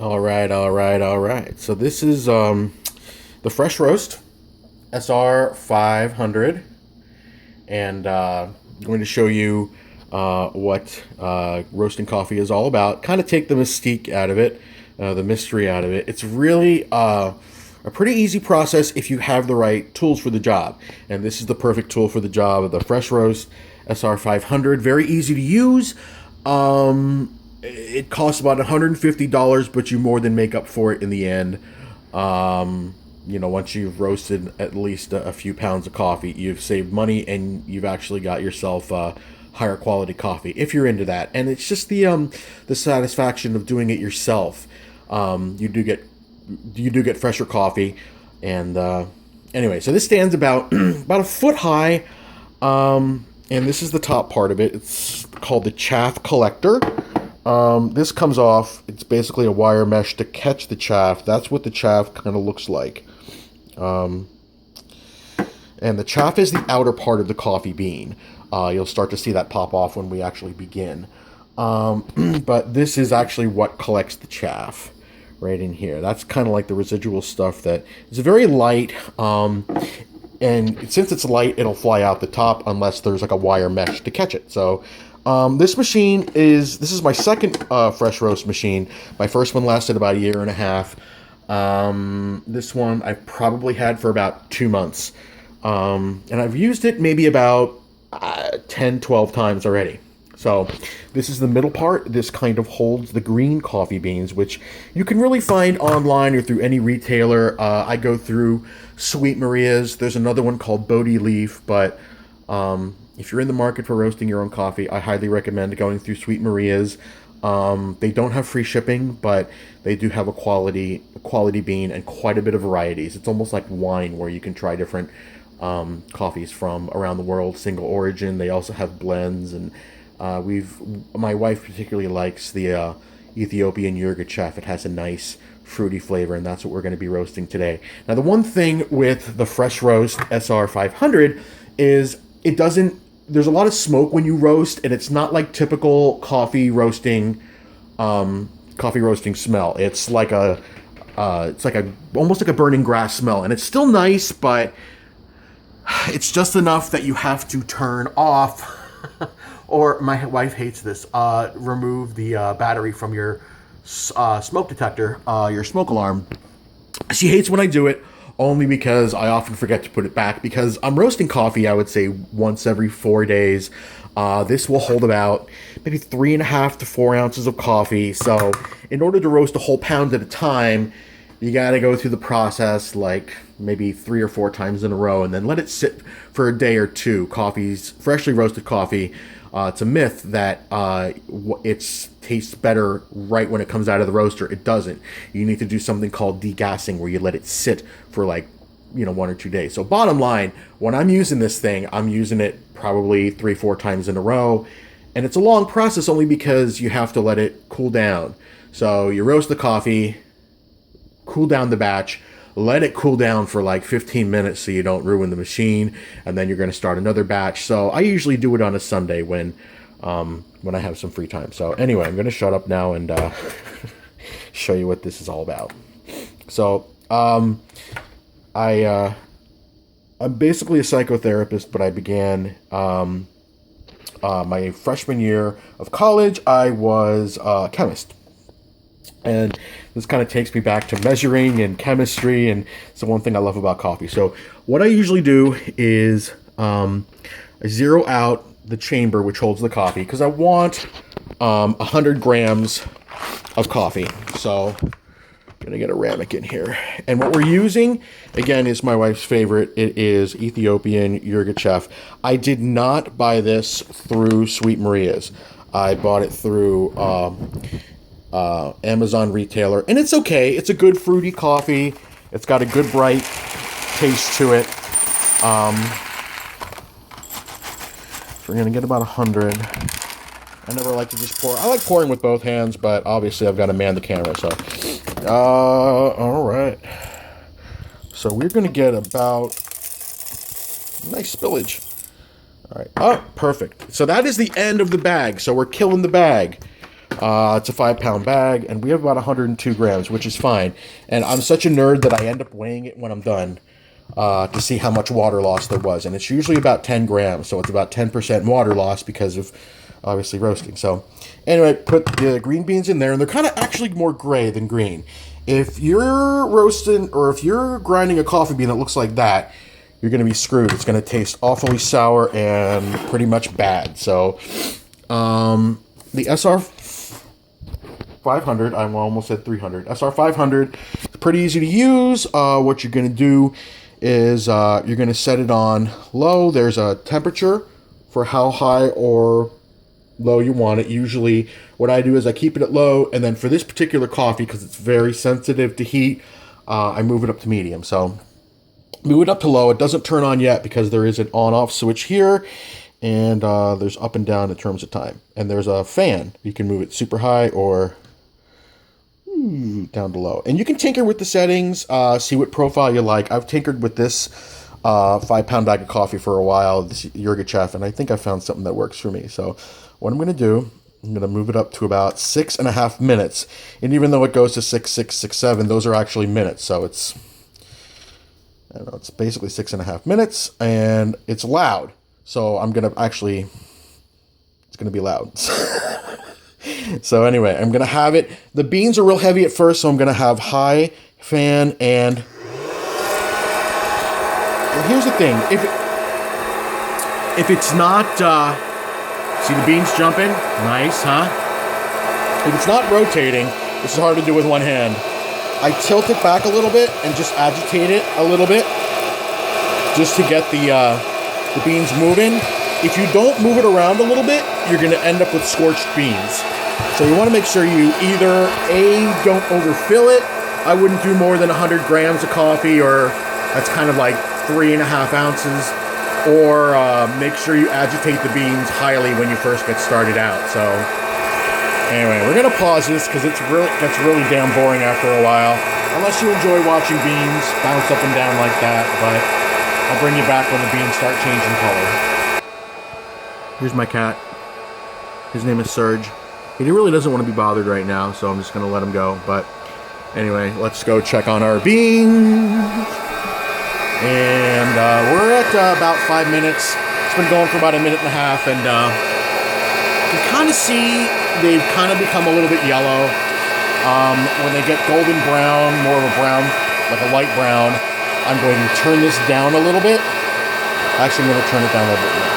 All right, all right, all right. So this is the FreshRoast SR500, and I'm going to show you what roasting coffee is all about. Kind of take the mystique out of it, the mystery out of it. It's really a pretty easy process if you have the right tools for the job, and this is the perfect tool for the job of the FreshRoast SR500. Very easy to use. It costs about $150, but you more than make up for it in the end. Once you've roasted at least a few pounds of coffee, you've saved money and you've actually got yourself higher quality coffee if you're into that. And it's just the satisfaction of doing it yourself. You do get fresher coffee, and anyway, so this stands about about a foot high. And this is the top part of it. It's called the chaff collector. This comes off. It's basically a wire mesh to catch the chaff. That's what the chaff kind of looks like. And the chaff is the outer part of the coffee bean. You'll start to see that pop off when we actually begin. But this is actually what collects the chaff right in here. That's kind of like the residual stuff that is very light. And since it's light, it'll fly out the top unless there's like a wire mesh to catch it. So this is my second fresh roast machine. My first one lasted about a year and a half. This one I've probably had for about 2 months. And I've used it maybe about 10, 12 times already. So this is the middle part. This kind of holds the green coffee beans, which you can really find online or through any retailer. I go through Sweet Maria's. There's another one called Bodhi Leaf, but if you're in the market for roasting your own coffee, I highly recommend going through Sweet Maria's. They don't have free shipping, but they do have a quality bean and quite a bit of varieties. It's almost like wine where you can try different coffees from around the world, single origin. They also have blends, and my wife particularly likes the Ethiopian yogurt. It has a nice fruity flavor, and that's what we're going to be roasting today. Now, the one thing with the FreshRoast SR500 is there's a lot of smoke when you roast, and it's not like typical coffee roasting smell. It's like almost like a burning grass smell, and it's still nice, but it's just enough that you have to turn off or my wife hates this, remove the battery from your smoke detector, your smoke alarm. She hates when I do it, only because I often forget to put it back, because I'm roasting coffee, I would say, once every 4 days. This will hold about maybe 3.5 to 4 ounces of coffee. So in order to roast a whole pound at a time, you got to go through the process like maybe 3 or 4 times in a row, and then let it sit for a day or two. Freshly roasted coffee, it's a myth that it tastes better right when it comes out of the roaster. It doesn't. You need to do something called degassing, where you let it sit for 1 or 2 days. So bottom line, when I'm using this thing, I'm using it probably 3-4 times in a row, and it's a long process only because you have to let it cool down. So you roast the coffee, cool down the batch, let it cool down for like 15 minutes so you don't ruin the machine, and then you're going to start another batch. So I usually do it on a Sunday when I have some free time. So anyway, I'm going to shut up now and show you what this is all about. So I'm basically a psychotherapist, but I began my freshman year of college. I was a chemist. And this kind of takes me back to measuring and chemistry, and it's the one thing I love about coffee. So what I usually do is I zero out the chamber which holds the coffee, because I want 100 grams of coffee. So I'm going to get a ramekin here. And what we're using, again, is my wife's favorite. It is Ethiopian yogurt. I did not buy this through Sweet Maria's. I bought it through Amazon retailer, and it's okay. It's a good fruity coffee. It's got a good bright taste to it. So we're gonna get about 100. I never like to just pour. I like pouring with both hands, but obviously I've got to man the camera. So, all right. So we're gonna get about nice spillage. All right. Oh, perfect. So that is the end of the bag. So we're killing the bag. It's a 5-pound bag, and we have about 102 grams, which is fine. And I'm such a nerd that I end up weighing it when I'm done to see how much water loss there was. And it's usually about 10 grams, so it's about 10% water loss because of obviously roasting. So anyway, put the green beans in there, and they're kind of actually more gray than green. If you're roasting, or if you're grinding a coffee bean that looks like that, you're going to be screwed. It's going to taste awfully sour and pretty much bad. So the SR500, I almost said 300. SR500, it's pretty easy to use. What you're going to do is you're going to set it on low. There's a temperature for how high or low you want it. Usually what I do is I keep it at low, and then for this particular coffee, because it's very sensitive to heat, I move it up to medium. So move it up to low. It doesn't turn on yet because there is an on-off switch here, and there's up and down in terms of time. And there's a fan. You can move it super high or down to low. And you can tinker with the settings, see what profile you like. I've tinkered with this 5-pound bag of coffee for a while, this leHAHt, and I think I found something that works for me. So what I'm going to do, I'm going to move it up to about 6.5 minutes. And even though it goes to 6, 6, 6, 7, those are actually minutes. So it's, I don't know, it's basically 6.5 minutes, and it's loud. So I'm going to actually, it's going to be loud. So anyway, I'm going to have it, the beans are real heavy at first, so I'm going to have high fan, and here's the thing, if it's not, see the beans jumping? Nice, huh? If it's not rotating, this is hard to do with one hand. I tilt it back a little bit and just agitate it a little bit just to get the beans moving. If you don't move it around a little bit, you're going to end up with scorched beans. So you want to make sure you either don't overfill it. I wouldn't do more than 100 grams of coffee, or that's kind of like 3.5 ounces. Or make sure you agitate the beans highly when you first get started out. So anyway, we're going to pause this because it gets really damn boring after a while. Unless you enjoy watching beans bounce up and down like that. But I'll bring you back when the beans start changing color. Here's my cat. His name is Serj. He really doesn't want to be bothered right now, so I'm just going to let him go. But anyway, let's go check on our beans. And we're at about 5 minutes. It's been going for about 1.5 minutes, and you kind of see they've kind of become a little bit yellow. When they get golden brown, more of a brown, like a light brown, I'm going to turn this down a little bit. Actually, I'm going to turn it down a little bit more.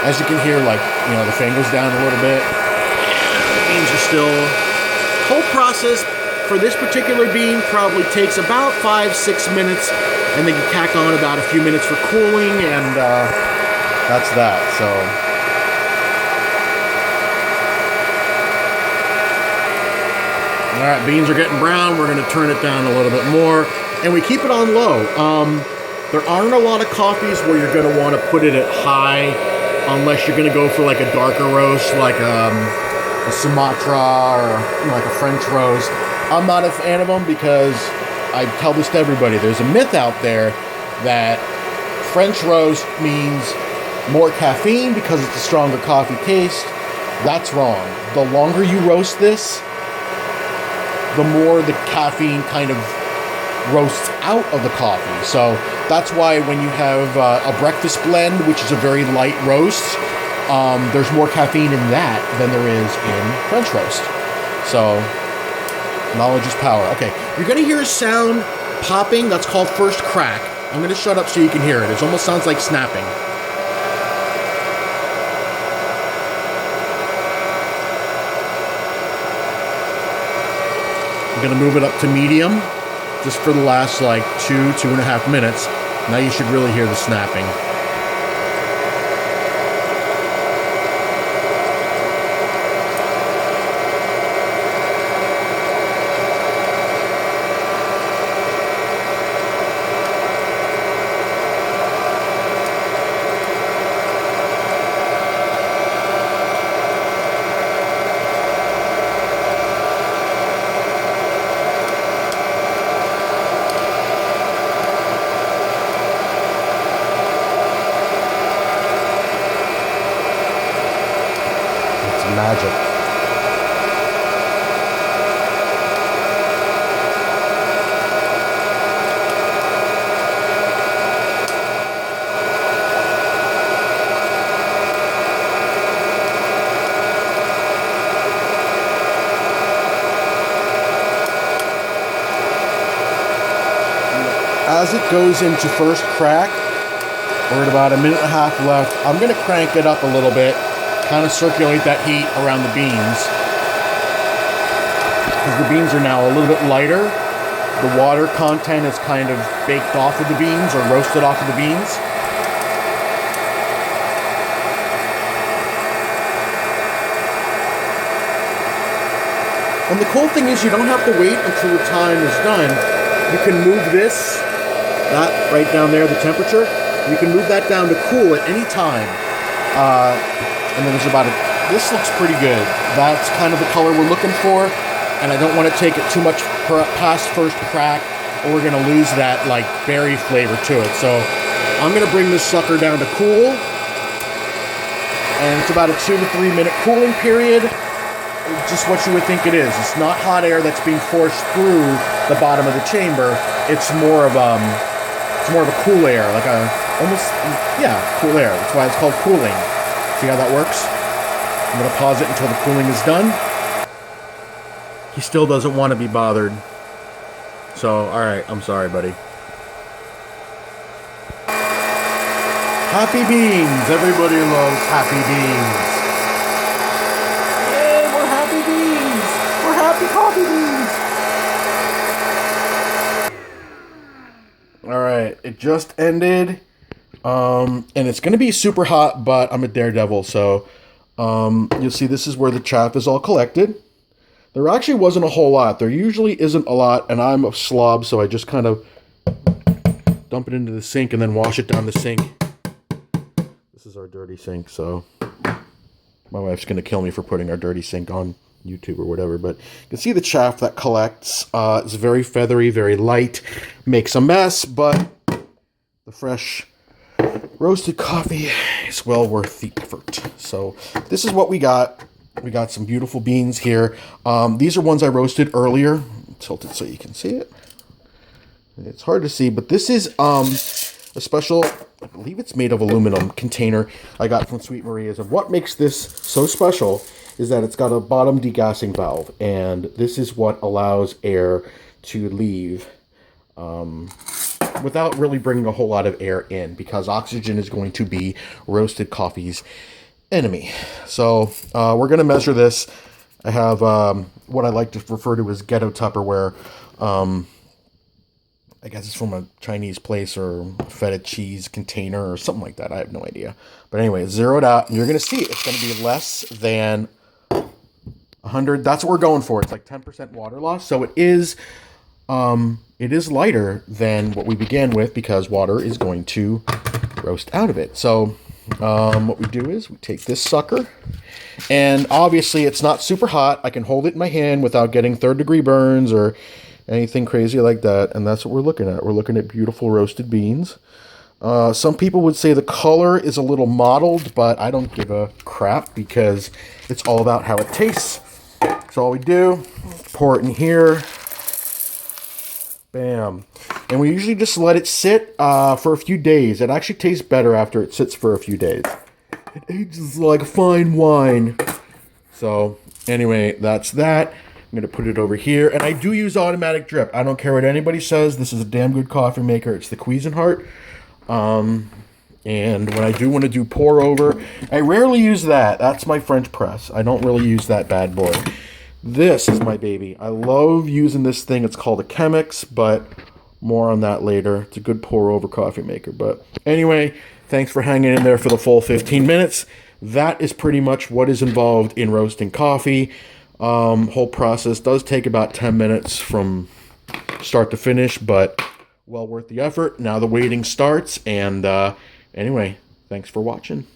As you can hear, like, you know, the fan goes down a little bit. The beans are still, whole process for this particular bean probably takes about 5-6 minutes, and then you tack on about a few minutes for cooling, and that's that. So all right, beans are getting brown. We're going to turn it down a little bit more, and we keep it on low. There aren't a lot of coffees where you're going to want to put it at high, unless you're going to go for like a darker roast, like a Sumatra or like a French roast. I'm not a fan of them because I tell this to everybody. There's a myth out there that French roast means more caffeine because it's a stronger coffee taste. That's wrong. The longer you roast this, the more the caffeine kind of roasts out of the coffee. So that's why when you have a breakfast blend, which is a very light roast, there's more caffeine in that than there is in French roast. So knowledge is power. Okay, you're going to hear a sound popping. That's called first crack. I'm going to shut up so you can hear it. It almost sounds like snapping. I'm going to move it up to medium just for the last like 2.5 minutes. Now you should really hear the snapping. as it goes into first crack, we're at about 1.5 minutes left. I'm going to crank it up a little bit, kind of circulate that heat around the beans. Because the beans are now a little bit lighter. The water content is kind of baked off of the beans or roasted off of the beans. And the cool thing is you don't have to wait until the time is done. You can move this, that right down there, the temperature. You can move that down to cool at any time. And then there's this looks pretty good. That's kind of the color we're looking for. And I don't want to take it too much past first crack, or we're going to lose that like berry flavor to it. So I'm going to bring this sucker down to cool. And it's about a 2 to 3 minute cooling period. Just what you would think it is. It's not hot air that's being forced through the bottom of the chamber. It's more of a cool air, like cool air. That's why it's called cooling. See how that works? I'm gonna pause it until the cooling is done. He still doesn't want to be bothered. So, alright, I'm sorry, buddy. Happy beans! Everybody loves happy beans. Coffee beans. All right, it just ended, and it's gonna be super hot, but I'm a daredevil, so you'll see this is where the chaff is all collected. There actually wasn't a whole lot. There usually isn't a lot, and I'm a slob, so I just kind of dump it into the sink and then wash it down the sink. This is our dirty sink, so my wife's gonna kill me for putting our dirty sink on YouTube or whatever, but you can see the chaff that collects. It's very feathery, very light, makes a mess, but the fresh roasted coffee is well worth the effort. So this is what we got. We got some beautiful beans here. These are ones I roasted earlier. Tilt it so you can see it. It's hard to see, but this is a special, I believe it's made of aluminum container I got from Sweet Maria's. And what makes this so special is that it's got a bottom degassing valve, and this is what allows air to leave without really bringing a whole lot of air in, because oxygen is going to be roasted coffee's enemy. So we're going to measure this. I have what I like to refer to as ghetto Tupperware. I guess it's from a Chinese place or a feta cheese container or something like that. I have no idea. But anyway, it's zeroed out, and you're going to see it's going to be less than 100. That's what we're going for. It's like 10% water loss. So it is lighter than what we began with, because water is going to roast out of it. So what we do is we take this sucker, and obviously it's not super hot. I can hold it in my hand without getting third-degree burns or anything crazy like that. And that's what we're looking at. We're looking at beautiful roasted beans. Some people would say the color is a little mottled, but I don't give a crap, because it's all about how it tastes. So all we do, pour it in here. Bam. And we usually just let it sit for a few days. It actually tastes better after it sits for a few days. It ages like fine wine. So anyway, that's that. I'm going to put it over here. And I do use automatic drip. I don't care what anybody says. This is a damn good coffee maker. It's the Cuisinart. And when I do want to do pour over, I rarely use that. That's my French press. I don't really use that bad boy. This is my baby. I love using this thing. It's called a Chemex, but more on that later. It's a good pour over coffee maker. But anyway, thanks for hanging in there for the full 15 minutes. That is pretty much what is involved in roasting coffee. Whole process does take about 10 minutes from start to finish, but well worth the effort. Now the waiting starts, and anyway, thanks for watching.